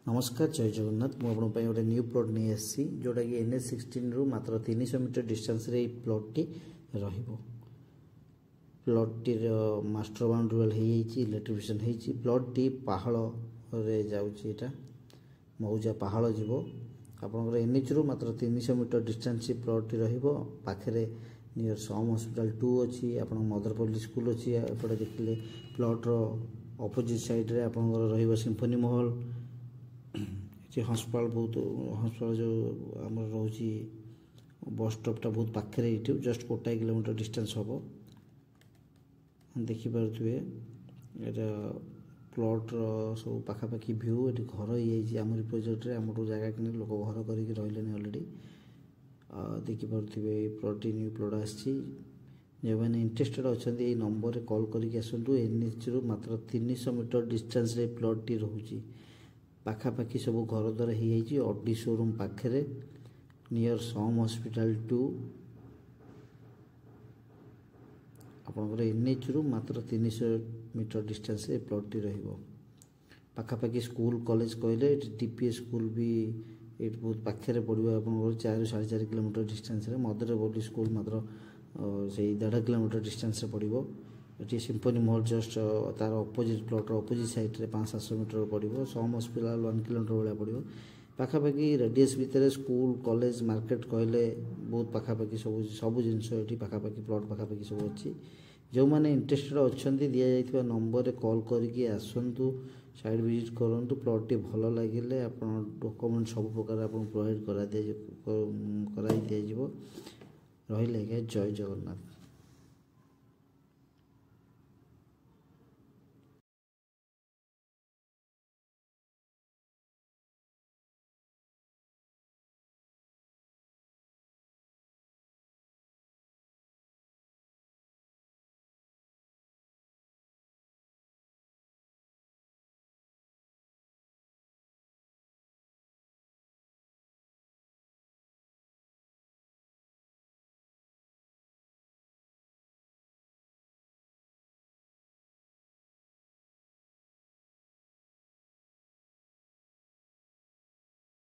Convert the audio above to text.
नमस्कार जय जगन्नाथ मुझे गोटे न्यू प्लॉट नहीं आसी जोटा कि NH16 रु मात्र 300 मीटर डिस्टेंस रे प्लॉट टी रहिबो। Plot T master boundary wall हो इलेक्ट्रिफिकेशन होती प्लॉट टी पहाड़ रे जाउची एटा मौजा पहाड़ जीवो आपनकर NH रु मात्र 300 मीटर डिस्टेंस प्लॉट टी रहिबो। पाखरे नियर सम हॉस्पिटल 2 अच्छी आप मदरपल्ली स्कूल अच्छी एपटे देखिले प्लॉट रो अपोजिट साइड रे आपनकर रहिबो सिम्फनी महल हस्पिटाल बहुत हस्पिटाल जो आम रोची बस स्टॉपटा बहुत पाखे ये जस्ट 1 किलोमीटर डिस्टेंस हम देखिपे ये प्लॉट सब पाखापाखि व्यू ये घर ही आमरी प्रोजेक्ट आम जगह कि लोक घर करके रही अलरेडी देखिपे प्लॉट न्यू प्लॉट आसी जो मैंने इंटरेस्टेड अच्छा ये नंबर कॉल करके आसतु NH रु मात्र 300 मीटर डिस्टेंस रे प्लॉट टी रोची पाखापाखि सब घर द्वारा हो ऑडी शोरूम पाखे नियर सम हॉस्पिटल 2 आपंकर NH रु मात्र 300 मीटर डिस्टेंस रे प्लॉट टी रहिबो। पाखापाखि स्कूल कॉलेज कहले DPS स्कूल भी ये बहुत पाखे पड़ो आप 4-4.5 किलोमीटर डिस्टेंस रे मदरपल्ली स्कूल मात्र से 1.5 किलोमीटर डिस्टेंस पड़ो। ये सिम्फनी मॉल जस्ट तार अपोजिट प्लॉट अपोजिट साइड रे 500-700 मीटर पड़ो। सम हॉस्पिटल 1 किलोमीटर भाया पड़ो। पाखापाखि रेडियस भितर स्कूल कॉलेज मार्केट कहले बहुत पाखापाखि सब जिनस ये पाखापाखि प्लॉट पाखापाखि सब अच्छी जो मैंने इंटरेस्टेड अच्छा दि जाइए नंबर कॉल करके आसतु साइड विजिट करूँ प्लॉट टी भल लगे आप डॉक्यूमेंट सब प्रकार आप प्रोवाइड करा दिया रही जय जगन्नाथ।